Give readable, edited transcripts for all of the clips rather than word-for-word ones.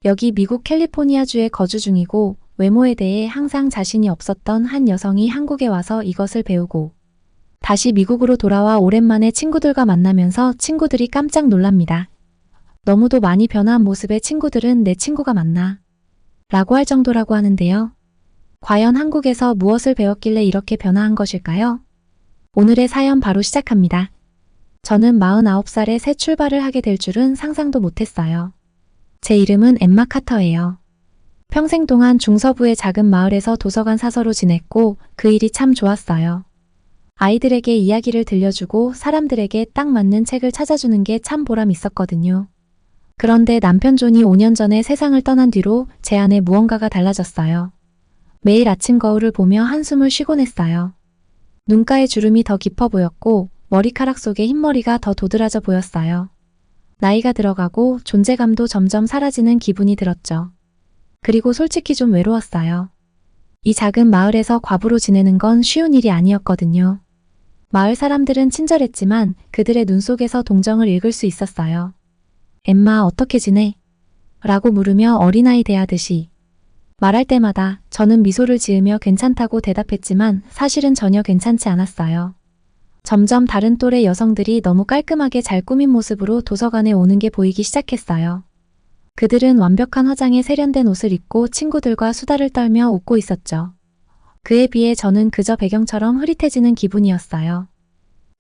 여기 미국 캘리포니아주에 거주 중이고 외모에 대해 항상 자신이 없었던 한 여성이 한국에 와서 이것을 배우고 다시 미국으로 돌아와 오랜만에 친구들과 만나면서 친구들이 깜짝 놀랍니다. 너무도 많이 변한 모습의 친구들은 내 친구가 맞나? 라고 할 정도라고 하는데요. 과연 한국에서 무엇을 배웠길래 이렇게 변화한 것일까요? 오늘의 사연 바로 시작합니다. 저는 49살에 새 출발을 하게 될 줄은 상상도 못했어요. 제 이름은 엠마 카터예요. 평생 동안 중서부의 작은 마을에서 도서관 사서로 지냈고 그 일이 참 좋았어요. 아이들에게 이야기를 들려주고 사람들에게 딱 맞는 책을 찾아주는 게 참 보람 있었거든요. 그런데 남편 존이 5년 전에 세상을 떠난 뒤로 제 안에 무언가가 달라졌어요. 매일 아침 거울을 보며 한숨을 쉬곤 했어요. 눈가에 주름이 더 깊어 보였고 머리카락 속에 흰머리가 더 도드라져 보였어요. 나이가 들어가고 존재감도 점점 사라지는 기분이 들었죠. 그리고 솔직히 좀 외로웠어요. 이 작은 마을에서 과부로 지내는 건 쉬운 일이 아니었거든요. 마을 사람들은 친절했지만 그들의 눈 속에서 동정을 읽을 수 있었어요. 엠마 어떻게 지내? 라고 물으며 어린아이 대하듯이. 말할 때마다 저는 미소를 지으며 괜찮다고 대답했지만 사실은 전혀 괜찮지 않았어요. 점점 다른 또래 여성들이 너무 깔끔하게 잘 꾸민 모습으로 도서관에 오는 게 보이기 시작했어요. 그들은 완벽한 화장에 세련된 옷을 입고 친구들과 수다를 떨며 웃고 있었죠. 그에 비해 저는 그저 배경처럼 흐릿해지는 기분이었어요.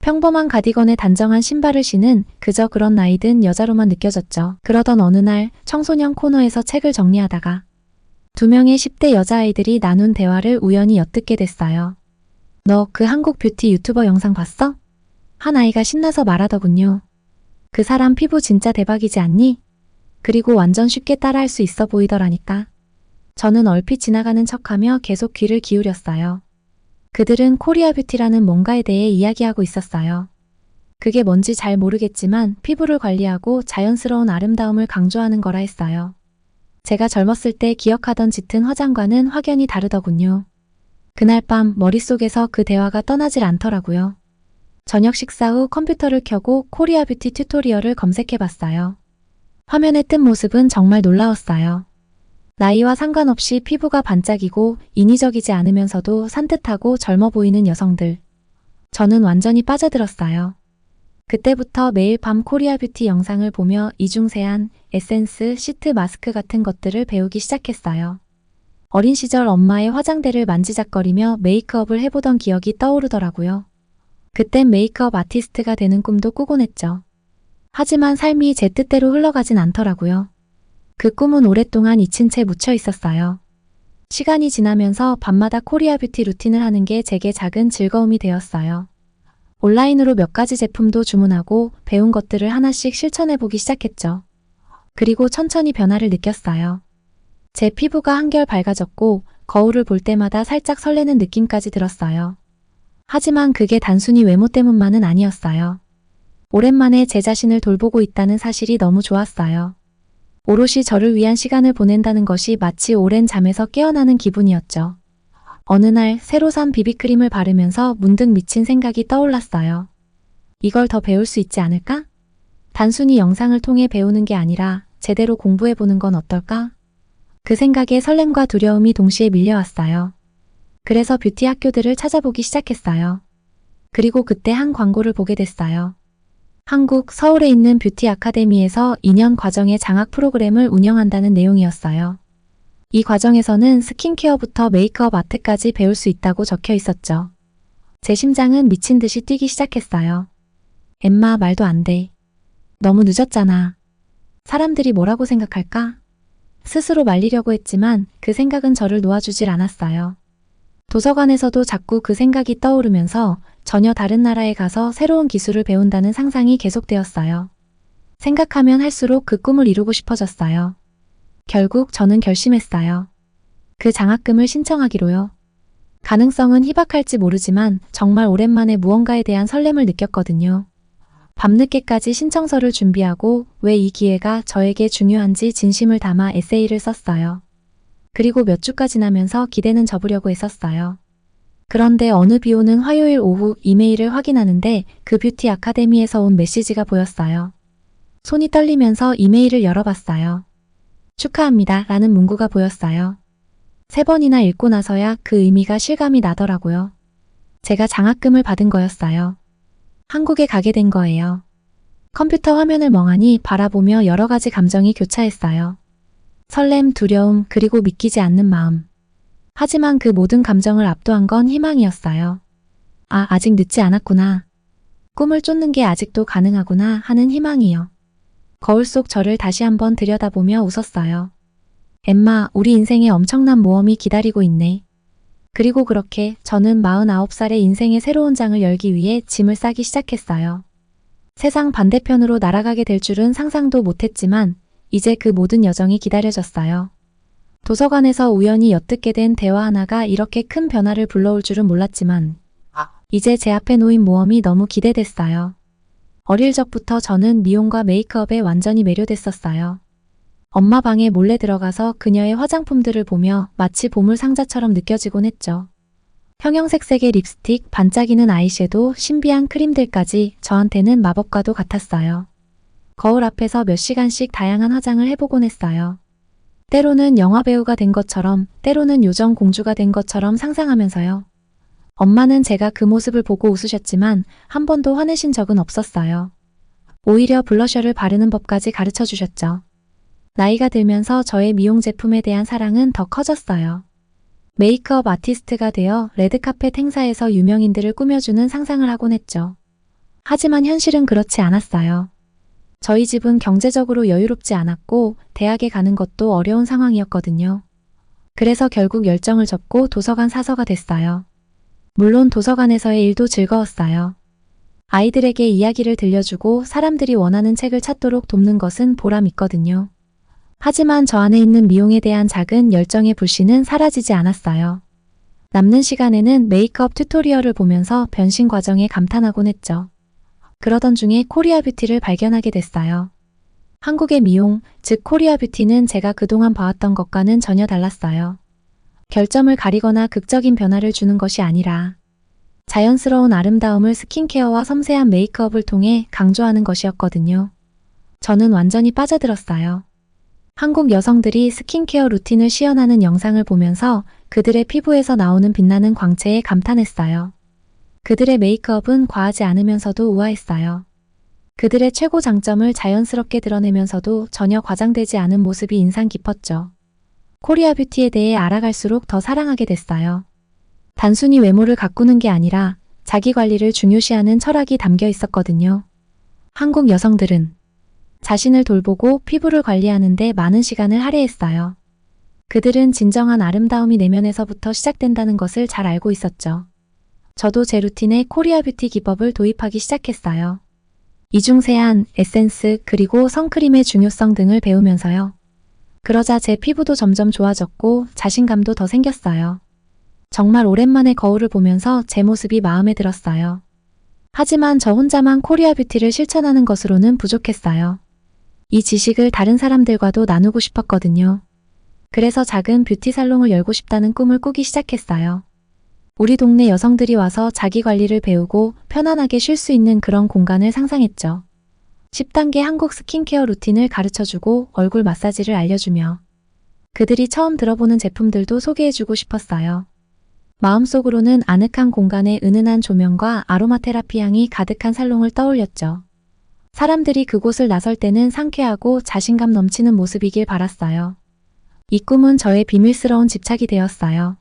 평범한 가디건에 단정한 신발을 신은 그저 그런 나이든 여자로만 느껴졌죠. 그러던 어느 날 청소년 코너에서 책을 정리하다가 2명의 10대 여자아이들이 나눈 대화를 우연히 엿듣게 됐어요. 너 그 한국 뷰티 유튜버 영상 봤어? 한 아이가 신나서 말하더군요. 그 사람 피부 진짜 대박이지 않니? 그리고 완전 쉽게 따라할 수 있어 보이더라니까. 저는 얼핏 지나가는 척하며 계속 귀를 기울였어요. 그들은 코리아 뷰티라는 뭔가에 대해 이야기하고 있었어요. 그게 뭔지 잘 모르겠지만 피부를 관리하고 자연스러운 아름다움을 강조하는 거라 했어요. 제가 젊었을 때 기억하던 짙은 화장과는 확연히 다르더군요. 그날 밤 머릿속에서 그 대화가 떠나질 않더라고요. 저녁 식사 후 컴퓨터를 켜고 코리아 뷰티 튜토리얼을 검색해봤어요. 화면에 뜬 모습은 정말 놀라웠어요. 나이와 상관없이 피부가 반짝이고 인위적이지 않으면서도 산뜻하고 젊어 보이는 여성들. 저는 완전히 빠져들었어요. 그때부터 매일 밤 코리아 뷰티 영상을 보며 이중세안, 에센스, 시트 마스크 같은 것들을 배우기 시작했어요. 어린 시절 엄마의 화장대를 만지작거리며 메이크업을 해보던 기억이 떠오르더라고요. 그땐 메이크업 아티스트가 되는 꿈도 꾸곤 했죠. 하지만 삶이 제 뜻대로 흘러가진 않더라고요. 그 꿈은 오랫동안 잊힌 채 묻혀 있었어요. 시간이 지나면서 밤마다 코리아 뷰티 루틴을 하는 게 제게 작은 즐거움이 되었어요. 온라인으로 몇 가지 제품도 주문하고 배운 것들을 하나씩 실천해보기 시작했죠. 그리고 천천히 변화를 느꼈어요. 제 피부가 한결 밝아졌고 거울을 볼 때마다 살짝 설레는 느낌까지 들었어요. 하지만 그게 단순히 외모 때문만은 아니었어요. 오랜만에 제 자신을 돌보고 있다는 사실이 너무 좋았어요. 오롯이 저를 위한 시간을 보낸다는 것이 마치 오랜 잠에서 깨어나는 기분이었죠. 어느 날 새로 산 비비크림을 바르면서 문득 미친 생각이 떠올랐어요. 이걸 더 배울 수 있지 않을까? 단순히 영상을 통해 배우는 게 아니라 제대로 공부해보는 건 어떨까? 그 생각에 설렘과 두려움이 동시에 밀려왔어요. 그래서 뷰티 학교들을 찾아보기 시작했어요. 그리고 그때 한 광고를 보게 됐어요. 한국 서울에 있는 뷰티 아카데미에서 2년 과정의 장학 프로그램을 운영한다는 내용이었어요. 이 과정에서는 스킨케어부터 메이크업 아트까지 배울 수 있다고 적혀 있었죠. 제 심장은 미친 듯이 뛰기 시작했어요. 엠마 말도 안 돼. 너무 늦었잖아. 사람들이 뭐라고 생각할까? 스스로 말리려고 했지만 그 생각은 저를 놓아주질 않았어요. 도서관에서도 자꾸 그 생각이 떠오르면서 전혀 다른 나라에 가서 새로운 기술을 배운다는 상상이 계속되었어요. 생각하면 할수록 그 꿈을 이루고 싶어졌어요. 결국 저는 결심했어요. 그 장학금을 신청하기로요. 가능성은 희박할지 모르지만 정말 오랜만에 무언가에 대한 설렘을 느꼈거든요. 밤늦게까지 신청서를 준비하고 왜 이 기회가 저에게 중요한지 진심을 담아 에세이를 썼어요. 그리고 몇 주가 지나면서 기대는 접으려고 했었어요. 그런데 어느 비 오는 화요일 오후 이메일을 확인하는데 그 뷰티 아카데미에서 온 메시지가 보였어요. 손이 떨리면서 이메일을 열어봤어요. 축하합니다 라는 문구가 보였어요. 3번이나 읽고 나서야 그 의미가 실감이 나더라고요. 제가 장학금을 받은 거였어요. 한국에 가게 된 거예요. 컴퓨터 화면을 멍하니 바라보며 여러 가지 감정이 교차했어요. 설렘, 두려움, 그리고 믿기지 않는 마음. 하지만 그 모든 감정을 압도한 건 희망이었어요. 아, 아직 늦지 않았구나. 꿈을 쫓는 게 아직도 가능하구나 하는 희망이요. 거울 속 저를 다시 한번 들여다보며 웃었어요. 엠마, 우리 인생에 엄청난 모험이 기다리고 있네. 그리고 그렇게 저는 49살의 인생의 새로운 장을 열기 위해 짐을 싸기 시작했어요. 세상 반대편으로 날아가게 될 줄은 상상도 못했지만 이제 그 모든 여정이 기다려졌어요. 도서관에서 우연히 엿듣게 된 대화 하나가 이렇게 큰 변화를 불러올 줄은 몰랐지만 이제 제 앞에 놓인 모험이 너무 기대됐어요. 어릴 적부터 저는 미용과 메이크업에 완전히 매료됐었어요. 엄마 방에 몰래 들어가서 그녀의 화장품들을 보며 마치 보물 상자처럼 느껴지곤 했죠. 형형색색의 립스틱, 반짝이는 아이섀도우, 신비한 크림들까지 저한테는 마법과도 같았어요. 거울 앞에서 몇 시간씩 다양한 화장을 해보곤 했어요. 때로는 영화배우가 된 것처럼, 때로는 요정 공주가 된 것처럼 상상하면서요. 엄마는 제가 그 모습을 보고 웃으셨지만 한 번도 화내신 적은 없었어요. 오히려 블러셔를 바르는 법까지 가르쳐 주셨죠. 나이가 들면서 저의 미용 제품에 대한 사랑은 더 커졌어요. 메이크업 아티스트가 되어 레드카펫 행사에서 유명인들을 꾸며주는 상상을 하곤 했죠. 하지만 현실은 그렇지 않았어요. 저희 집은 경제적으로 여유롭지 않았고 대학에 가는 것도 어려운 상황이었거든요. 그래서 결국 열정을 접고 도서관 사서가 됐어요. 물론 도서관에서의 일도 즐거웠어요. 아이들에게 이야기를 들려주고 사람들이 원하는 책을 찾도록 돕는 것은 보람 있거든요. 하지만 저 안에 있는 미용에 대한 작은 열정의 불씨는 사라지지 않았어요. 남는 시간에는 메이크업 튜토리얼을 보면서 변신 과정에 감탄하곤 했죠. 그러던 중에 코리아 뷰티를 발견하게 됐어요. 한국의 미용, 즉 코리아 뷰티는 제가 그동안 봐왔던 것과는 전혀 달랐어요. 결점을 가리거나 극적인 변화를 주는 것이 아니라 자연스러운 아름다움을 스킨케어와 섬세한 메이크업을 통해 강조하는 것이었거든요. 저는 완전히 빠져들었어요. 한국 여성들이 스킨케어 루틴을 시연하는 영상을 보면서 그들의 피부에서 나오는 빛나는 광채에 감탄했어요. 그들의 메이크업은 과하지 않으면서도 우아했어요. 그들의 최고 장점을 자연스럽게 드러내면서도 전혀 과장되지 않은 모습이 인상 깊었죠. 코리아 뷰티에 대해 알아갈수록 더 사랑하게 됐어요. 단순히 외모를 가꾸는 게 아니라 자기 관리를 중요시하는 철학이 담겨 있었거든요. 한국 여성들은 자신을 돌보고 피부를 관리하는 데 많은 시간을 할애했어요. 그들은 진정한 아름다움이 내면에서부터 시작된다는 것을 잘 알고 있었죠. 저도 제 루틴에 코리아 뷰티 기법을 도입하기 시작했어요. 이중 세안, 에센스, 그리고 선크림의 중요성 등을 배우면서요. 그러자 제 피부도 점점 좋아졌고 자신감도 더 생겼어요. 정말 오랜만에 거울을 보면서 제 모습이 마음에 들었어요. 하지만 저 혼자만 코리아 뷰티를 실천하는 것으로는 부족했어요. 이 지식을 다른 사람들과도 나누고 싶었거든요. 그래서 작은 뷰티 살롱을 열고 싶다는 꿈을 꾸기 시작했어요. 우리 동네 여성들이 와서 자기 관리를 배우고 편안하게 쉴 수 있는 그런 공간을 상상했죠. 10단계 한국 스킨케어 루틴을 가르쳐주고 얼굴 마사지를 알려주며 그들이 처음 들어보는 제품들도 소개해주고 싶었어요. 마음속으로는 아늑한 공간에 은은한 조명과 아로마 테라피 향이 가득한 살롱을 떠올렸죠. 사람들이 그곳을 나설 때는 상쾌하고 자신감 넘치는 모습이길 바랐어요. 이 꿈은 저의 비밀스러운 집착이 되었어요.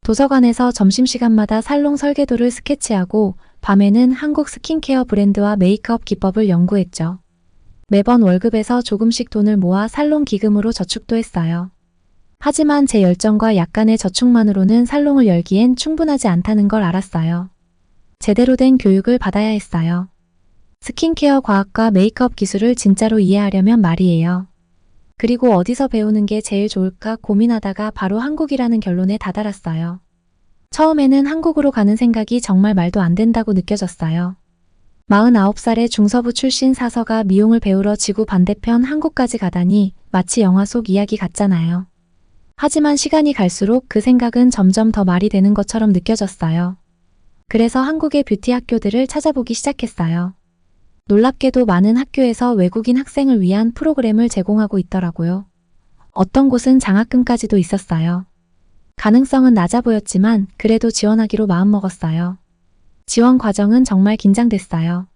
도서관에서 점심시간마다 살롱 설계도를 스케치하고 밤에는 한국 스킨케어 브랜드와 메이크업 기법을 연구했죠. 매번 월급에서 조금씩 돈을 모아 살롱 기금으로 저축도 했어요. 하지만 제 열정과 약간의 저축만으로는 살롱을 열기엔 충분하지 않다는 걸 알았어요. 제대로 된 교육을 받아야 했어요. 스킨케어 과학과 메이크업 기술을 진짜로 이해하려면 말이에요. 그리고 어디서 배우는 게 제일 좋을까 고민하다가 바로 한국이라는 결론에 다다랐어요. 처음에는 한국으로 가는 생각이 정말 말도 안 된다고 느껴졌어요. 49살의 중서부 출신 사서가 미용을 배우러 지구 반대편 한국까지 가다니 마치 영화 속 이야기 같잖아요. 하지만 시간이 갈수록 그 생각은 점점 더 말이 되는 것처럼 느껴졌어요. 그래서 한국의 뷰티 학교들을 찾아보기 시작했어요. 놀랍게도 많은 학교에서 외국인 학생을 위한 프로그램을 제공하고 있더라고요. 어떤 곳은 장학금까지도 있었어요. 가능성은 낮아 보였지만 그래도 지원하기로 마음먹었어요. 지원 과정은 정말 긴장됐어요.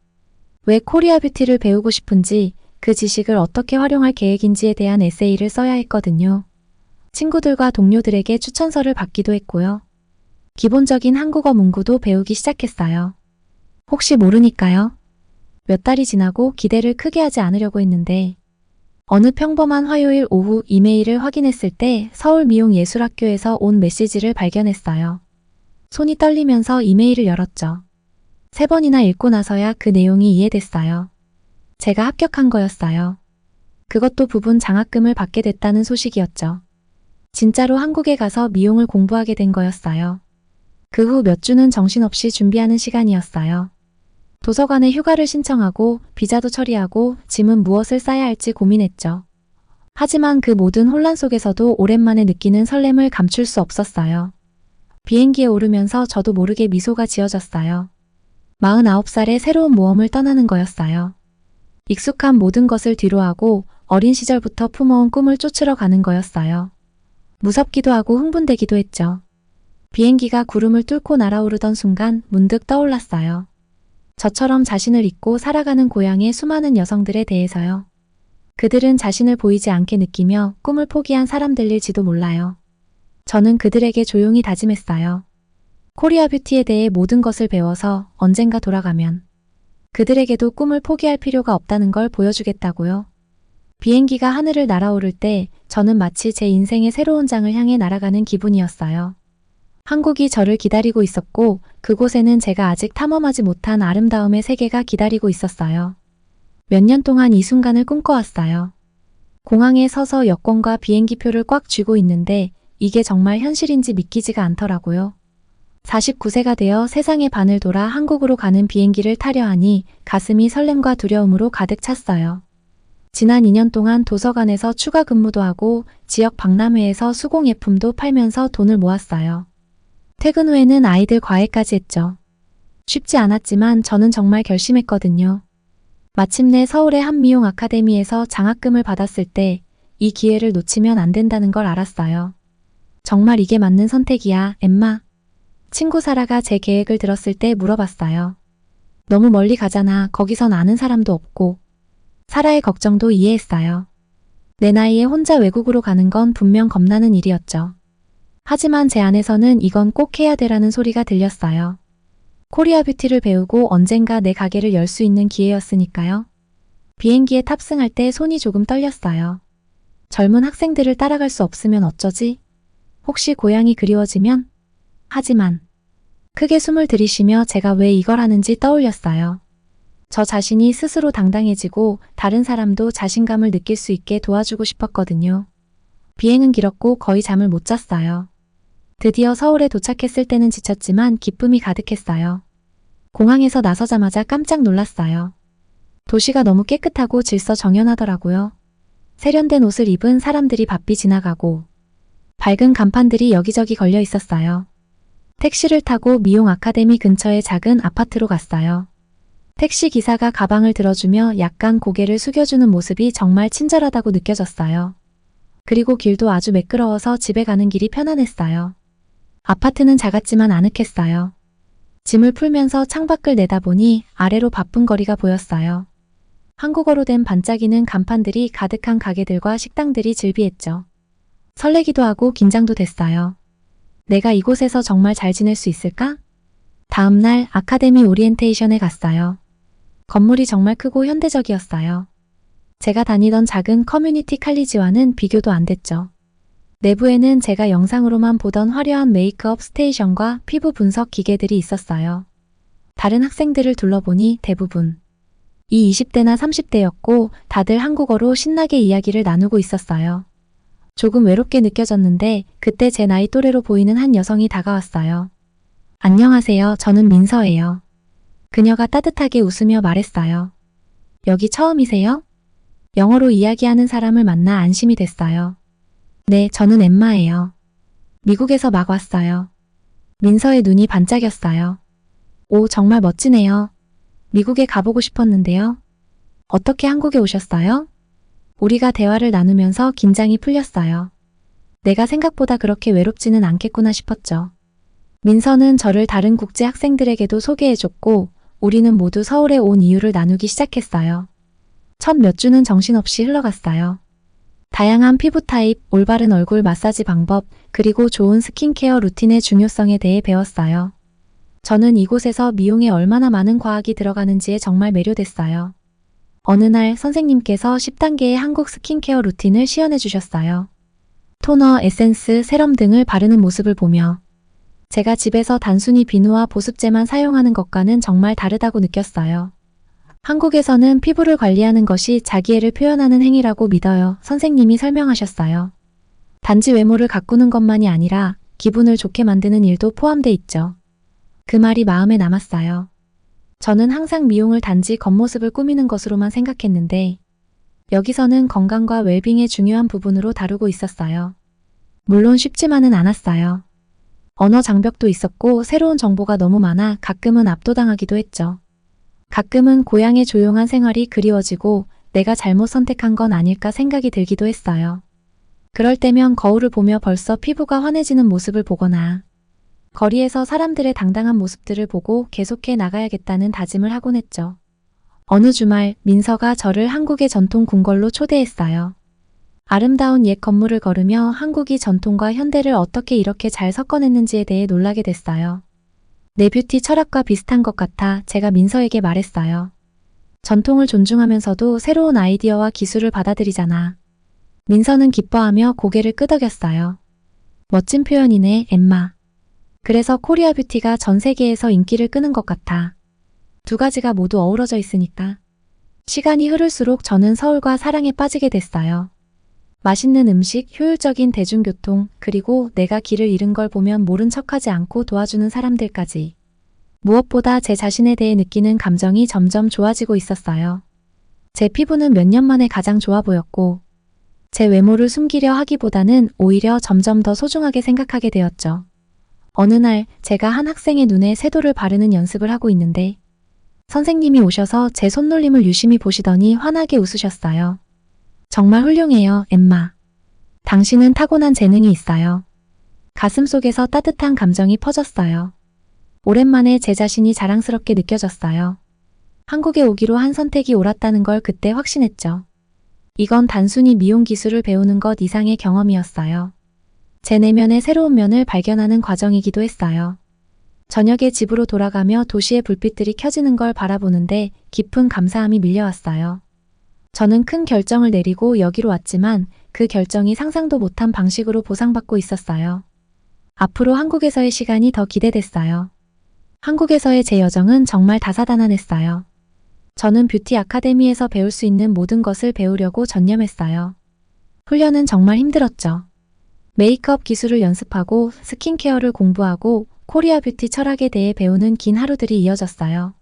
왜 코리아 뷰티를 배우고 싶은지, 그 지식을 어떻게 활용할 계획인지에 대한 에세이를 써야 했거든요. 친구들과 동료들에게 추천서를 받기도 했고요. 기본적인 한국어 문구도 배우기 시작했어요. 혹시 모르니까요. 몇 달이 지나고 기대를 크게 하지 않으려고 했는데 어느 평범한 화요일 오후 이메일을 확인했을 때 서울미용예술학교에서 온 메시지를 발견했어요. 손이 떨리면서 이메일을 열었죠. 3번이나 읽고 나서야 그 내용이 이해됐어요. 제가 합격한 거였어요. 그것도 부분 장학금을 받게 됐다는 소식이었죠. 진짜로 한국에 가서 미용을 공부하게 된 거였어요. 그 후 몇 주는 정신없이 준비하는 시간이었어요. 도서관에 휴가를 신청하고 비자도 처리하고 짐은 무엇을 싸야 할지 고민했죠. 하지만 그 모든 혼란 속에서도 오랜만에 느끼는 설렘을 감출 수 없었어요. 비행기에 오르면서 저도 모르게 미소가 지어졌어요. 49살의 새로운 모험을 떠나는 거였어요. 익숙한 모든 것을 뒤로하고 어린 시절부터 품어온 꿈을 쫓으러 가는 거였어요. 무섭기도 하고 흥분되기도 했죠. 비행기가 구름을 뚫고 날아오르던 순간 문득 떠올랐어요. 저처럼 자신을 잊고 살아가는 고향의 수많은 여성들에 대해서요. 그들은 자신을 보이지 않게 느끼며 꿈을 포기한 사람들일지도 몰라요. 저는 그들에게 조용히 다짐했어요. 코리아 뷰티에 대해 모든 것을 배워서 언젠가 돌아가면 그들에게도 꿈을 포기할 필요가 없다는 걸 보여주겠다고요. 비행기가 하늘을 날아오를 때 저는 마치 제 인생의 새로운 장을 향해 날아가는 기분이었어요. 한국이 저를 기다리고 있었고 그곳에는 제가 아직 탐험하지 못한 아름다움의 세계가 기다리고 있었어요. 몇 년 동안 이 순간을 꿈꿔왔어요. 공항에 서서 여권과 비행기표를 꽉 쥐고 있는데 이게 정말 현실인지 믿기지가 않더라고요. 49세가 되어 세상의 반을 돌아 한국으로 가는 비행기를 타려 하니 가슴이 설렘과 두려움으로 가득 찼어요. 지난 2년 동안 도서관에서 추가 근무도 하고 지역 박람회에서 수공예품도 팔면서 돈을 모았어요. 퇴근 후에는 아이들 과외까지 했죠. 쉽지 않았지만 저는 정말 결심했거든요. 마침내 서울의 한 미용 아카데미에서 장학금을 받았을 때 이 기회를 놓치면 안 된다는 걸 알았어요. 정말 이게 맞는 선택이야, 엠마. 친구 사라가 제 계획을 들었을 때 물어봤어요. 너무 멀리 가잖아. 거기선 아는 사람도 없고. 사라의 걱정도 이해했어요. 내 나이에 혼자 외국으로 가는 건 분명 겁나는 일이었죠. 하지만 제 안에서는 이건 꼭 해야 되라는 소리가 들렸어요. 코리아 뷰티를 배우고 언젠가 내 가게를 열 수 있는 기회였으니까요. 비행기에 탑승할 때 손이 조금 떨렸어요. 젊은 학생들을 따라갈 수 없으면 어쩌지? 혹시 고향이 그리워지면? 하지만 크게 숨을 들이쉬며 제가 왜 이걸 하는지 떠올렸어요. 저 자신이 스스로 당당해지고 다른 사람도 자신감을 느낄 수 있게 도와주고 싶었거든요. 비행은 길었고 거의 잠을 못 잤어요. 드디어 서울에 도착했을 때는 지쳤지만 기쁨이 가득했어요. 공항에서 나서자마자 깜짝 놀랐어요. 도시가 너무 깨끗하고 질서 정연하더라고요. 세련된 옷을 입은 사람들이 바삐 지나가고 밝은 간판들이 여기저기 걸려 있었어요. 택시를 타고 미용 아카데미 근처의 작은 아파트로 갔어요. 택시 기사가 가방을 들어주며 약간 고개를 숙여주는 모습이 정말 친절하다고 느껴졌어요. 그리고 길도 아주 매끄러워서 집에 가는 길이 편안했어요. 아파트는 작았지만 아늑했어요. 짐을 풀면서 창밖을 내다보니 아래로 바쁜 거리가 보였어요. 한국어로 된 반짝이는 간판들이 가득한 가게들과 식당들이 즐비했죠. 설레기도 하고 긴장도 됐어요. 내가 이곳에서 정말 잘 지낼 수 있을까? 다음 날 아카데미 오리엔테이션에 갔어요. 건물이 정말 크고 현대적이었어요. 제가 다니던 작은 커뮤니티 칼리지와는 비교도 안 됐죠. 내부에는 제가 영상으로만 보던 화려한 메이크업 스테이션과 피부 분석 기계들이 있었어요. 다른 학생들을 둘러보니 대부분 이 20대나 30대였고 다들 한국어로 신나게 이야기를 나누고 있었어요. 조금 외롭게 느껴졌는데 그때 제 나이 또래로 보이는 한 여성이 다가왔어요. 안녕하세요. 저는 민서예요. 그녀가 따뜻하게 웃으며 말했어요. 여기 처음이세요? 영어로 이야기하는 사람을 만나 안심이 됐어요. 네, 저는 엠마예요. 미국에서 막 왔어요. 민서의 눈이 반짝였어요. 오, 정말 멋지네요. 미국에 가보고 싶었는데요. 어떻게 한국에 오셨어요? 우리가 대화를 나누면서 긴장이 풀렸어요. 내가 생각보다 그렇게 외롭지는 않겠구나 싶었죠. 민서는 저를 다른 국제 학생들에게도 소개해줬고 우리는 모두 서울에 온 이유를 나누기 시작했어요. 첫 몇 주는 정신없이 흘러갔어요. 다양한 피부 타입, 올바른 얼굴 마사지 방법, 그리고 좋은 스킨케어 루틴의 중요성에 대해 배웠어요. 저는 이곳에서 미용에 얼마나 많은 과학이 들어가는지에 정말 매료됐어요. 어느 날 선생님께서 10단계의 한국 스킨케어 루틴을 시연해 주셨어요. 토너, 에센스, 세럼 등을 바르는 모습을 보며 제가 집에서 단순히 비누와 보습제만 사용하는 것과는 정말 다르다고 느꼈어요. 한국에서는 피부를 관리하는 것이 자기애를 표현하는 행위라고 믿어요. 선생님이 설명하셨어요. 단지 외모를 가꾸는 것만이 아니라 기분을 좋게 만드는 일도 포함돼 있죠. 그 말이 마음에 남았어요. 저는 항상 미용을 단지 겉모습을 꾸미는 것으로만 생각했는데 여기서는 건강과 웰빙의 중요한 부분으로 다루고 있었어요. 물론 쉽지만은 않았어요. 언어 장벽도 있었고 새로운 정보가 너무 많아 가끔은 압도당하기도 했죠. 가끔은 고향의 조용한 생활이 그리워지고 내가 잘못 선택한 건 아닐까 생각이 들기도 했어요. 그럴 때면 거울을 보며 벌써 피부가 환해지는 모습을 보거나 거리에서 사람들의 당당한 모습들을 보고 계속해 나가야겠다는 다짐을 하곤 했죠. 어느 주말 민서가 저를 한국의 전통 궁궐로 초대했어요. 아름다운 옛 건물을 걸으며 한국이 전통과 현대를 어떻게 이렇게 잘 섞어냈는지에 대해 놀라게 됐어요. 내 뷰티 철학과 비슷한 것 같아 제가 민서에게 말했어요. 전통을 존중하면서도 새로운 아이디어와 기술을 받아들이잖아. 민서는 기뻐하며 고개를 끄덕였어요. 멋진 표현이네, 엠마. 그래서 코리아 뷰티가 전 세계에서 인기를 끄는 것 같아. 두 가지가 모두 어우러져 있으니까. 시간이 흐를수록 저는 서울과 사랑에 빠지게 됐어요. 맛있는 음식, 효율적인 대중교통, 그리고 내가 길을 잃은 걸 보면 모른 척하지 않고 도와주는 사람들까지. 무엇보다 제 자신에 대해 느끼는 감정이 점점 좋아지고 있었어요. 제 피부는 몇 년 만에 가장 좋아 보였고 제 외모를 숨기려 하기보다는 오히려 점점 더 소중하게 생각하게 되었죠. 어느 날 제가 한 학생의 눈에 섀도를 바르는 연습을 하고 있는데 선생님이 오셔서 제 손놀림을 유심히 보시더니 환하게 웃으셨어요. 정말 훌륭해요, 엠마. 당신은 타고난 재능이 있어요. 가슴속에서 따뜻한 감정이 퍼졌어요. 오랜만에 제 자신이 자랑스럽게 느껴졌어요. 한국에 오기로 한 선택이 옳았다는 걸 그때 확신했죠. 이건 단순히 미용 기술을 배우는 것 이상의 경험이었어요. 제 내면의 새로운 면을 발견하는 과정이기도 했어요. 저녁에 집으로 돌아가며 도시의 불빛들이 켜지는 걸 바라보는데 깊은 감사함이 밀려왔어요. 저는 큰 결정을 내리고 여기로 왔지만 그 결정이 상상도 못한 방식으로 보상받고 있었어요. 앞으로 한국에서의 시간이 더 기대됐어요. 한국에서의 제 여정은 정말 다사다난했어요. 저는 뷰티 아카데미에서 배울 수 있는 모든 것을 배우려고 전념했어요. 훈련은 정말 힘들었죠. 메이크업 기술을 연습하고 스킨케어를 공부하고 코리아 뷰티 철학에 대해 배우는 긴 하루들이 이어졌어요.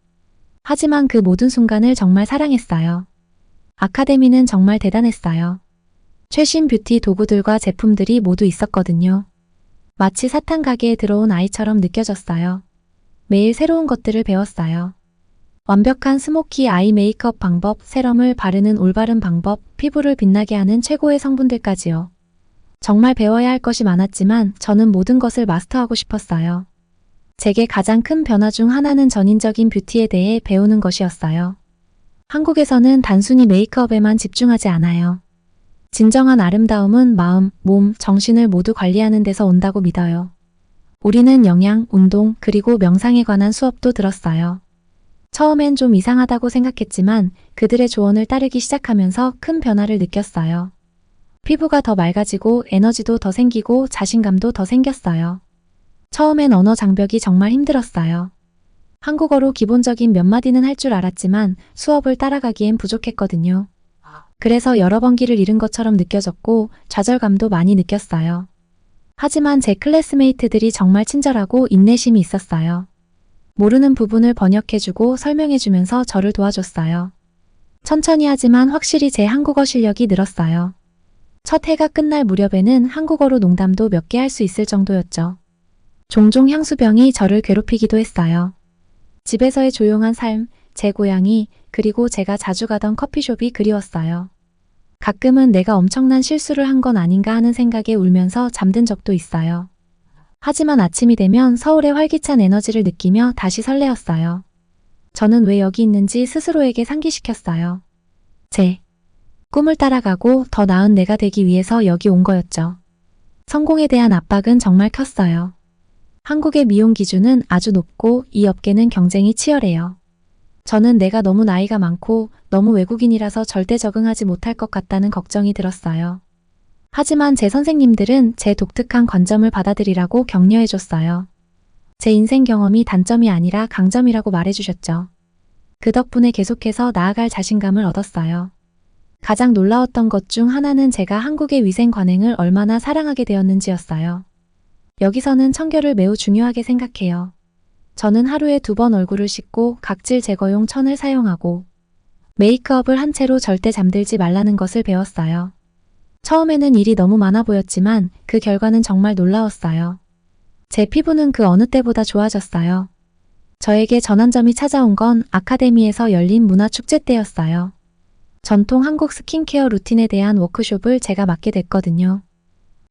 하지만 그 모든 순간을 정말 사랑했어요. 아카데미는 정말 대단했어요. 최신 뷰티 도구들과 제품들이 모두 있었거든요. 마치 사탕 가게에 들어온 아이처럼 느껴졌어요. 매일 새로운 것들을 배웠어요. 완벽한 스모키 아이 메이크업 방법, 세럼을 바르는 올바른 방법, 피부를 빛나게 하는 최고의 성분들까지요. 정말 배워야 할 것이 많았지만 저는 모든 것을 마스터하고 싶었어요. 제게 가장 큰 변화 중 하나는 전인적인 뷰티에 대해 배우는 것이었어요. 한국에서는 단순히 메이크업에만 집중하지 않아요. 진정한 아름다움은 마음, 몸, 정신을 모두 관리하는 데서 온다고 믿어요. 우리는 영양, 운동, 그리고 명상에 관한 수업도 들었어요. 처음엔 좀 이상하다고 생각했지만 그들의 조언을 따르기 시작하면서 큰 변화를 느꼈어요. 피부가 더 맑아지고 에너지도 더 생기고 자신감도 더 생겼어요. 처음엔 언어 장벽이 정말 힘들었어요. 한국어로 기본적인 몇 마디는 할 줄 알았지만 수업을 따라가기엔 부족했거든요. 그래서 여러 번 길을 잃은 것처럼 느껴졌고 좌절감도 많이 느꼈어요. 하지만 제 클래스메이트들이 정말 친절하고 인내심이 있었어요. 모르는 부분을 번역해주고 설명해주면서 저를 도와줬어요. 천천히 하지만 확실히 제 한국어 실력이 늘었어요. 첫 해가 끝날 무렵에는 한국어로 농담도 몇 개 할 수 있을 정도였죠. 종종 향수병이 저를 괴롭히기도 했어요. 집에서의 조용한 삶, 제 고향이, 그리고 제가 자주 가던 커피숍이 그리웠어요. 가끔은 내가 엄청난 실수를 한 건 아닌가 하는 생각에 울면서 잠든 적도 있어요. 하지만 아침이 되면 서울의 활기찬 에너지를 느끼며 다시 설레었어요. 저는 왜 여기 있는지 스스로에게 상기시켰어요. 제 꿈을 따라가고 더 나은 내가 되기 위해서 여기 온 거였죠. 성공에 대한 압박은 정말 컸어요. 한국의 미용 기준은 아주 높고 이 업계는 경쟁이 치열해요. 저는 내가 너무 나이가 많고 너무 외국인이라서 절대 적응하지 못할 것 같다는 걱정이 들었어요. 하지만 제 선생님들은 제 독특한 관점을 받아들이라고 격려해줬어요. 제 인생 경험이 단점이 아니라 강점이라고 말해주셨죠. 그 덕분에 계속해서 나아갈 자신감을 얻었어요. 가장 놀라웠던 것 중 하나는 제가 한국의 위생 관행을 얼마나 사랑하게 되었는지였어요. 여기서는 청결을 매우 중요하게 생각해요. 저는 하루에 2번 얼굴을 씻고 각질 제거용 천을 사용하고 메이크업을 한 채로 절대 잠들지 말라는 것을 배웠어요. 처음에는 일이 너무 많아 보였지만 그 결과는 정말 놀라웠어요. 제 피부는 그 어느 때보다 좋아졌어요. 저에게 전환점이 찾아온 건 아카데미에서 열린 문화축제 때였어요. 전통 한국 스킨케어 루틴에 대한 워크숍을 제가 맡게 됐거든요.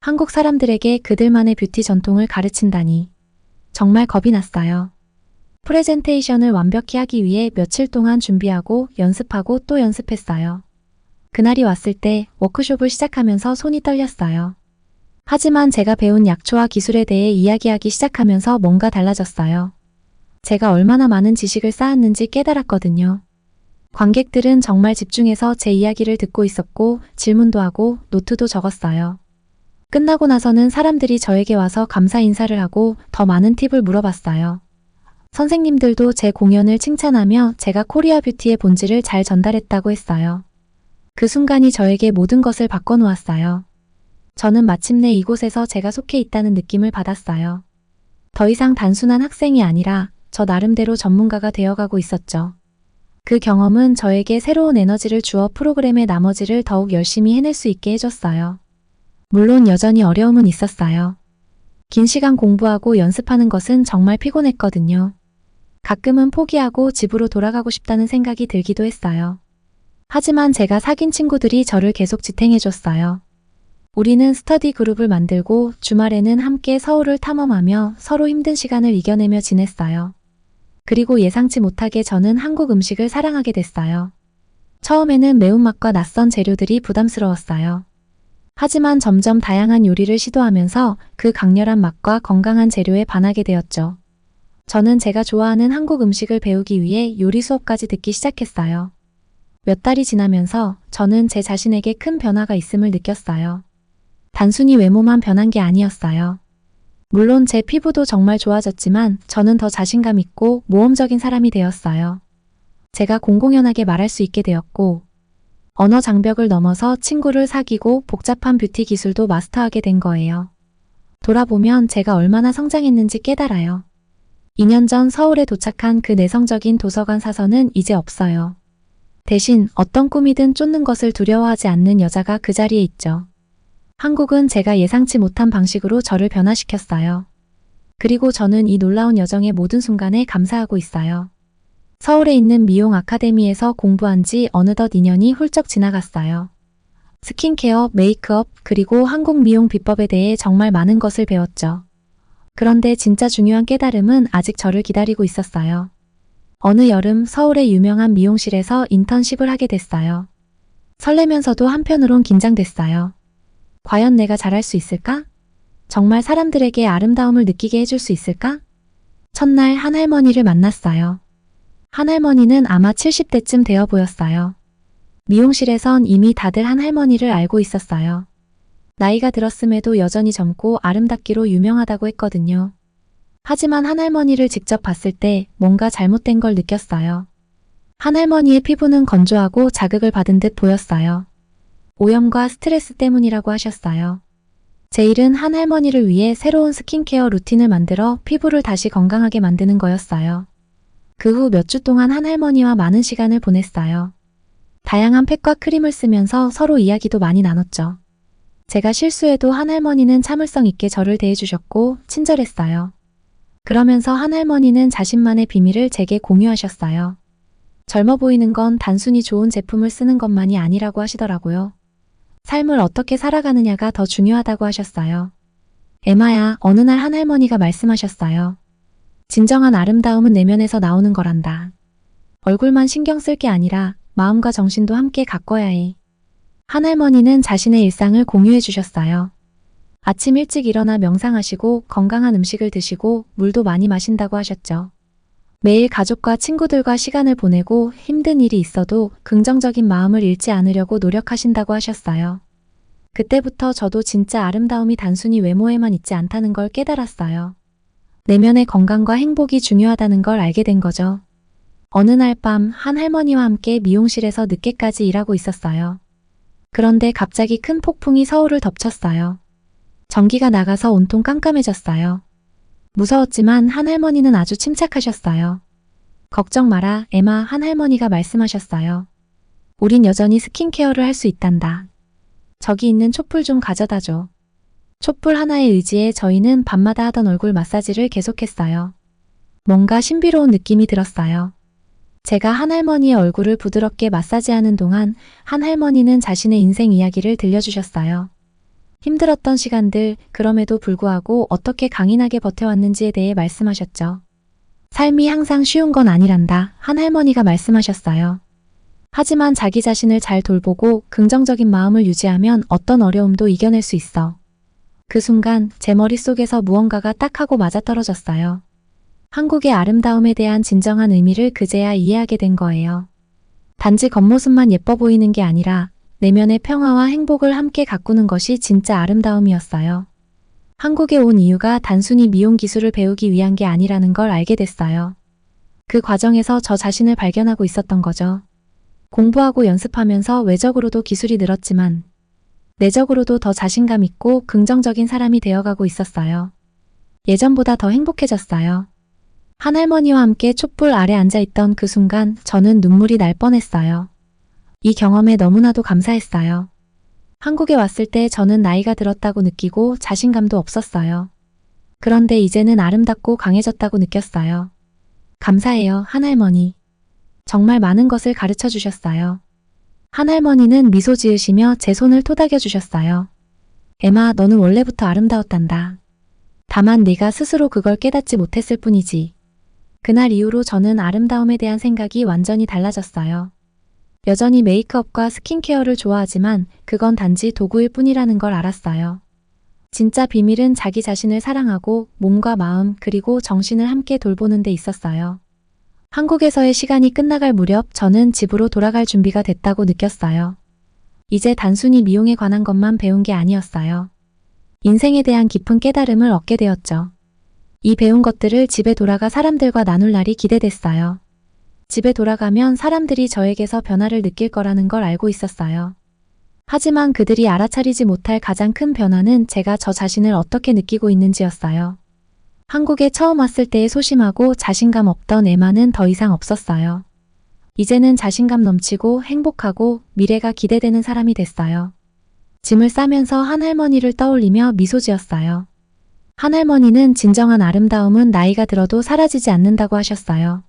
한국 사람들에게 그들만의 뷰티 전통을 가르친다니 정말 겁이 났어요. 프레젠테이션을 완벽히 하기 위해 며칠 동안 준비하고 연습하고 또 연습했어요. 그날이 왔을 때 워크숍을 시작하면서 손이 떨렸어요. 하지만 제가 배운 약초와 기술에 대해 이야기하기 시작하면서 뭔가 달라졌어요. 제가 얼마나 많은 지식을 쌓았는지 깨달았거든요. 관객들은 정말 집중해서 제 이야기를 듣고 있었고 질문도 하고 노트도 적었어요. 끝나고 나서는 사람들이 저에게 와서 감사 인사를 하고 더 많은 팁을 물어봤어요. 선생님들도 제 공연을 칭찬하며 제가 코리아 뷰티의 본질을 잘 전달했다고 했어요. 그 순간이 저에게 모든 것을 바꿔놓았어요. 저는 마침내 이곳에서 제가 속해 있다는 느낌을 받았어요. 더 이상 단순한 학생이 아니라 저 나름대로 전문가가 되어가고 있었죠. 그 경험은 저에게 새로운 에너지를 주어 프로그램의 나머지를 더욱 열심히 해낼 수 있게 해줬어요. 물론 여전히 어려움은 있었어요. 긴 시간 공부하고 연습하는 것은 정말 피곤했거든요. 가끔은 포기하고 집으로 돌아가고 싶다는 생각이 들기도 했어요. 하지만 제가 사귄 친구들이 저를 계속 지탱해줬어요. 우리는 스터디 그룹을 만들고 주말에는 함께 서울을 탐험하며 서로 힘든 시간을 이겨내며 지냈어요. 그리고 예상치 못하게 저는 한국 음식을 사랑하게 됐어요. 처음에는 매운맛과 낯선 재료들이 부담스러웠어요. 하지만 점점 다양한 요리를 시도하면서 그 강렬한 맛과 건강한 재료에 반하게 되었죠. 저는 제가 좋아하는 한국 음식을 배우기 위해 요리 수업까지 듣기 시작했어요. 몇 달이 지나면서 저는 제 자신에게 큰 변화가 있음을 느꼈어요. 단순히 외모만 변한 게 아니었어요. 물론 제 피부도 정말 좋아졌지만 저는 더 자신감 있고 모험적인 사람이 되었어요. 제가 공공연하게 말할 수 있게 되었고 언어 장벽을 넘어서 친구를 사귀고 복잡한 뷰티 기술도 마스터하게 된 거예요. 돌아보면 제가 얼마나 성장했는지 깨달아요. 2년 전 서울에 도착한 그 내성적인 도서관 사서는 이제 없어요. 대신 어떤 꿈이든 쫓는 것을 두려워하지 않는 여자가 그 자리에 있죠. 한국은 제가 예상치 못한 방식으로 저를 변화시켰어요. 그리고 저는 이 놀라운 여정의 모든 순간에 감사하고 있어요. 서울에 있는 미용 아카데미에서 공부한 지 어느덧 2년이 훌쩍 지나갔어요. 스킨케어, 메이크업, 그리고 한국 미용 비법에 대해 정말 많은 것을 배웠죠. 그런데 진짜 중요한 깨달음은 아직 저를 기다리고 있었어요. 어느 여름 서울의 유명한 미용실에서 인턴십을 하게 됐어요. 설레면서도 한편으론 긴장됐어요. 과연 내가 잘할 수 있을까? 정말 사람들에게 아름다움을 느끼게 해줄 수 있을까? 첫날 한 할머니를 만났어요. 한 할머니는 아마 70대쯤 되어 보였어요. 미용실에선 이미 다들 한 할머니를 알고 있었어요. 나이가 들었음에도 여전히 젊고 아름답기로 유명하다고 했거든요. 하지만 한 할머니를 직접 봤을 때 뭔가 잘못된 걸 느꼈어요. 한 할머니의 피부는 건조하고 자극을 받은 듯 보였어요. 오염과 스트레스 때문이라고 하셨어요. 제 일은 한 할머니를 위해 새로운 스킨케어 루틴을 만들어 피부를 다시 건강하게 만드는 거였어요. 그 후 몇 주 동안 한 할머니와 많은 시간을 보냈어요. 다양한 팩과 크림을 쓰면서 서로 이야기도 많이 나눴죠. 제가 실수해도 한 할머니는 참을성 있게 저를 대해주셨고 친절했어요. 그러면서 한 할머니는 자신만의 비밀을 제게 공유하셨어요. 젊어 보이는 건 단순히 좋은 제품을 쓰는 것만이 아니라고 하시더라고요. 삶을 어떻게 살아가느냐가 더 중요하다고 하셨어요. 에마야, 어느 날 한 할머니가 말씀하셨어요. 진정한 아름다움은 내면에서 나오는 거란다. 얼굴만 신경 쓸 게 아니라 마음과 정신도 함께 가꿔야 해. 한 할머니는 자신의 일상을 공유해 주셨어요. 아침 일찍 일어나 명상하시고 건강한 음식을 드시고 물도 많이 마신다고 하셨죠. 매일 가족과 친구들과 시간을 보내고 힘든 일이 있어도 긍정적인 마음을 잃지 않으려고 노력하신다고 하셨어요. 그때부터 저도 진짜 아름다움이 단순히 외모에만 있지 않다는 걸 깨달았어요. 내면의 건강과 행복이 중요하다는 걸 알게 된 거죠. 어느 날 밤 한 할머니와 함께 미용실에서 늦게까지 일하고 있었어요. 그런데 갑자기 큰 폭풍이 서울을 덮쳤어요. 전기가 나가서 온통 깜깜해졌어요. 무서웠지만 한 할머니는 아주 침착하셨어요. 걱정 마라, 에마, 한 할머니가 말씀하셨어요. 우린 여전히 스킨케어를 할 수 있단다. 저기 있는 촛불 좀 가져다 줘. 촛불 하나에 의지해 저희는 밤마다 하던 얼굴 마사지를 계속했어요. 뭔가 신비로운 느낌이 들었어요. 제가 한 할머니의 얼굴을 부드럽게 마사지하는 동안 한 할머니는 자신의 인생 이야기를 들려주셨어요. 힘들었던 시간들, 그럼에도 불구하고 어떻게 강인하게 버텨왔는지에 대해 말씀하셨죠. 삶이 항상 쉬운 건 아니란다, 한 할머니가 말씀하셨어요. 하지만 자기 자신을 잘 돌보고 긍정적인 마음을 유지하면 어떤 어려움도 이겨낼 수 있어. 그 순간 제 머릿속에서 무언가가 딱 하고 맞아떨어졌어요. 한국의 아름다움에 대한 진정한 의미를 그제야 이해하게 된 거예요. 단지 겉모습만 예뻐 보이는 게 아니라 내면의 평화와 행복을 함께 가꾸는 것이 진짜 아름다움이었어요. 한국에 온 이유가 단순히 미용 기술을 배우기 위한 게 아니라는 걸 알게 됐어요. 그 과정에서 저 자신을 발견하고 있었던 거죠. 공부하고 연습하면서 외적으로도 기술이 늘었지만 내적으로도 더 자신감 있고 긍정적인 사람이 되어가고 있었어요. 예전보다 더 행복해졌어요. 한 할머니와 함께 촛불 아래 앉아있던 그 순간 저는 눈물이 날 뻔했어요. 이 경험에 너무나도 감사했어요. 한국에 왔을 때 저는 나이가 들었다고 느끼고 자신감도 없었어요. 그런데 이제는 아름답고 강해졌다고 느꼈어요. 감사해요, 한 할머니. 정말 많은 것을 가르쳐 주셨어요. 한 할머니는 미소 지으시며 제 손을 토닥여 주셨어요. 에마, 너는 원래부터 아름다웠단다. 다만 네가 스스로 그걸 깨닫지 못했을 뿐이지. 그날 이후로 저는 아름다움에 대한 생각이 완전히 달라졌어요. 여전히 메이크업과 스킨케어를 좋아하지만 그건 단지 도구일 뿐이라는 걸 알았어요. 진짜 비밀은 자기 자신을 사랑하고 몸과 마음 그리고 정신을 함께 돌보는 데 있었어요. 한국에서의 시간이 끝나갈 무렵 저는 집으로 돌아갈 준비가 됐다고 느꼈어요. 이제 단순히 미용에 관한 것만 배운 게 아니었어요. 인생에 대한 깊은 깨달음을 얻게 되었죠. 이 배운 것들을 집에 돌아가 사람들과 나눌 날이 기대됐어요. 집에 돌아가면 사람들이 저에게서 변화를 느낄 거라는 걸 알고 있었어요. 하지만 그들이 알아차리지 못할 가장 큰 변화는 제가 저 자신을 어떻게 느끼고 있는지였어요. 한국에 처음 왔을 때의 소심하고 자신감 없던 에마는 더 이상 없었어요. 이제는 자신감 넘치고 행복하고 미래가 기대되는 사람이 됐어요. 짐을 싸면서 한 할머니를 떠올리며 미소 지었어요. 한 할머니는 진정한 아름다움은 나이가 들어도 사라지지 않는다고 하셨어요.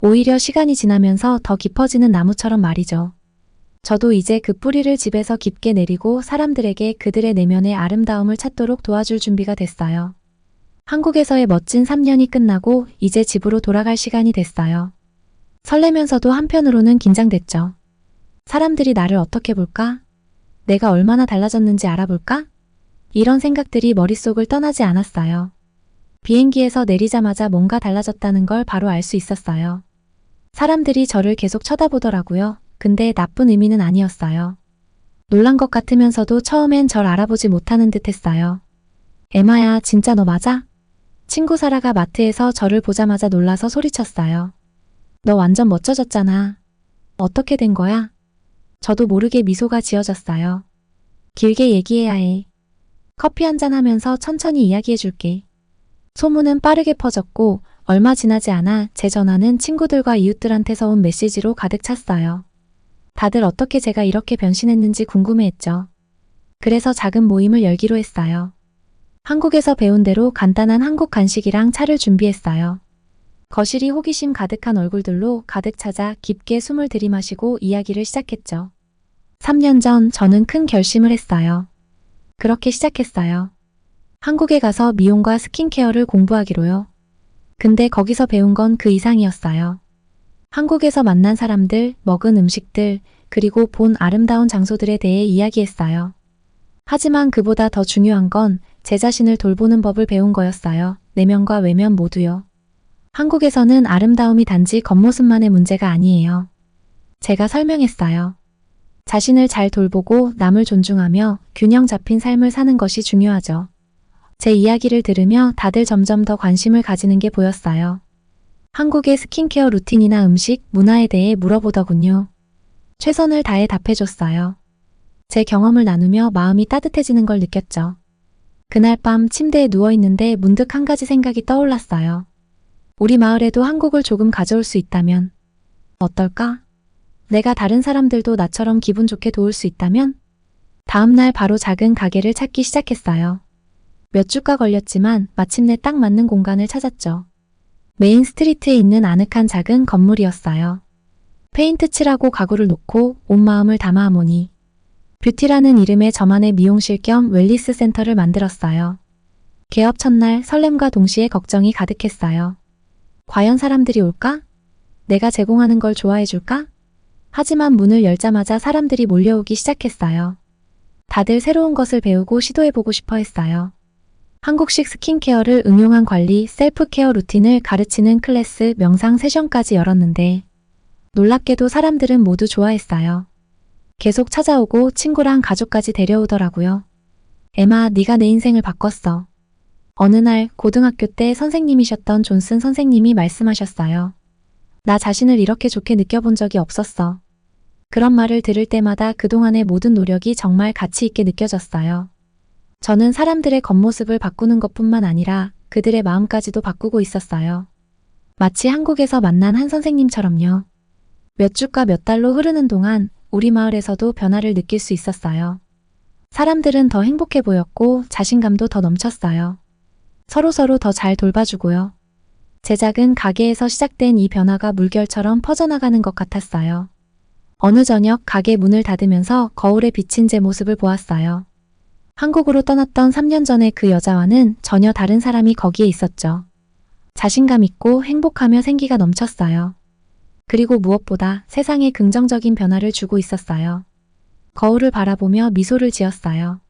오히려 시간이 지나면서 더 깊어지는 나무처럼 말이죠. 저도 이제 그 뿌리를 집에서 깊게 내리고 사람들에게 그들의 내면의 아름다움을 찾도록 도와줄 준비가 됐어요. 한국에서의 멋진 3년이 끝나고 이제 집으로 돌아갈 시간이 됐어요. 설레면서도 한편으로는 긴장됐죠. 사람들이 나를 어떻게 볼까? 내가 얼마나 달라졌는지 알아볼까? 이런 생각들이 머릿속을 떠나지 않았어요. 비행기에서 내리자마자 뭔가 달라졌다는 걸 바로 알 수 있었어요. 사람들이 저를 계속 쳐다보더라고요. 근데 나쁜 의미는 아니었어요. 놀란 것 같으면서도 처음엔 절 알아보지 못하는 듯 했어요. 에마야, 진짜 너 맞아? 친구 사라가 마트에서 저를 보자마자 놀라서 소리쳤어요. 너 완전 멋져졌잖아. 어떻게 된 거야? 저도 모르게 미소가 지어졌어요. 길게 얘기해야 해. 커피 한잔 하면서 천천히 이야기해 줄게. 소문은 빠르게 퍼졌고 얼마 지나지 않아 제 전화는 친구들과 이웃들한테서 온 메시지로 가득 찼어요. 다들 어떻게 제가 이렇게 변신했는지 궁금해했죠. 그래서 작은 모임을 열기로 했어요. 한국에서 배운 대로 간단한 한국 간식이랑 차를 준비했어요. 거실이 호기심 가득한 얼굴들로 가득 찾아 깊게 숨을 들이마시고 이야기를 시작했죠. 3년 전 저는 큰 결심을 했어요. 그렇게 시작했어요. 한국에 가서 미용과 스킨케어를 공부하기로요. 근데 거기서 배운 건 그 이상이었어요. 한국에서 만난 사람들, 먹은 음식들, 그리고 본 아름다운 장소들에 대해 이야기했어요. 하지만 그보다 더 중요한 건 제 자신을 돌보는 법을 배운 거였어요. 내면과 외면 모두요. 한국에서는 아름다움이 단지 겉모습만의 문제가 아니에요. 제가 설명했어요. 자신을 잘 돌보고 남을 존중하며 균형 잡힌 삶을 사는 것이 중요하죠. 제 이야기를 들으며 다들 점점 더 관심을 가지는 게 보였어요. 한국의 스킨케어 루틴이나 음식, 문화에 대해 물어보더군요. 최선을 다해 답해줬어요. 제 경험을 나누며 마음이 따뜻해지는 걸 느꼈죠. 그날 밤 침대에 누워있는데 문득 한 가지 생각이 떠올랐어요. 우리 마을에도 한국을 조금 가져올 수 있다면 어떨까? 내가 다른 사람들도 나처럼 기분 좋게 도울 수 있다면? 다음날 바로 작은 가게를 찾기 시작했어요. 몇 주가 걸렸지만 마침내 딱 맞는 공간을 찾았죠. 메인 스트리트에 있는 아늑한 작은 건물이었어요. 페인트 칠하고 가구를 놓고 온 마음을 담아하모니 뷰티라는 이름의 저만의 미용실 겸 웰니스 센터를 만들었어요. 개업 첫날 설렘과 동시에 걱정이 가득했어요. 과연 사람들이 올까? 내가 제공하는 걸 좋아해 줄까? 하지만 문을 열자마자 사람들이 몰려오기 시작했어요. 다들 새로운 것을 배우고 시도해보고 싶어 했어요. 한국식 스킨케어를 응용한 관리, 셀프케어 루틴을 가르치는 클래스, 명상 세션까지 열었는데 놀랍게도 사람들은 모두 좋아했어요. 계속 찾아오고 친구랑 가족까지 데려오더라고요. 에마, 네가 내 인생을 바꿨어. 어느 날 고등학교 때 선생님이셨던 존슨 선생님이 말씀하셨어요. 나 자신을 이렇게 좋게 느껴본 적이 없었어. 그런 말을 들을 때마다 그동안의 모든 노력이 정말 가치 있게 느껴졌어요. 저는 사람들의 겉모습을 바꾸는 것뿐만 아니라 그들의 마음까지도 바꾸고 있었어요. 마치 한국에서 만난 한 선생님처럼요. 몇 주가 몇 달로 흐르는 동안 우리 마을에서도 변화를 느낄 수 있었어요. 사람들은 더 행복해 보였고 자신감도 더 넘쳤어요. 서로서로 더 잘 돌봐주고요. 제 작은 가게에서 시작된 이 변화가 물결처럼 퍼져나가는 것 같았어요. 어느 저녁 가게 문을 닫으면서 거울에 비친 제 모습을 보았어요. 한국으로 떠났던 3년 전의 그 여자와는 전혀 다른 사람이 거기에 있었죠. 자신감 있고 행복하며 생기가 넘쳤어요. 그리고 무엇보다 세상에 긍정적인 변화를 주고 있었어요. 거울을 바라보며 미소를 지었어요.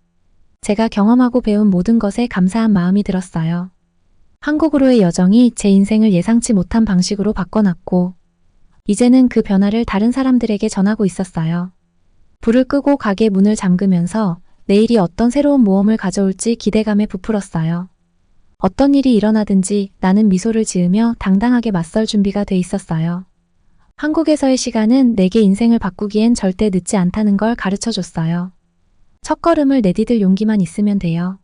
제가 경험하고 배운 모든 것에 감사한 마음이 들었어요. 한국으로의 여정이 제 인생을 예상치 못한 방식으로 바꿔놨고 이제는 그 변화를 다른 사람들에게 전하고 있었어요. 불을 끄고 가게 문을 잠그면서 내일이 어떤 새로운 모험을 가져올지 기대감에 부풀었어요. 어떤 일이 일어나든지 나는 미소를 지으며 당당하게 맞설 준비가 돼 있었어요. 한국에서의 시간은 내게 인생을 바꾸기엔 절대 늦지 않다는 걸 가르쳐줬어요. 첫걸음을 내디딜 용기만 있으면 돼요.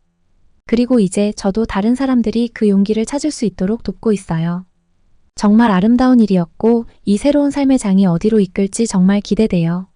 그리고 이제 저도 다른 사람들이 그 용기를 찾을 수 있도록 돕고 있어요. 정말 아름다운 일이었고 이 새로운 삶의 장이 어디로 이끌지 정말 기대돼요.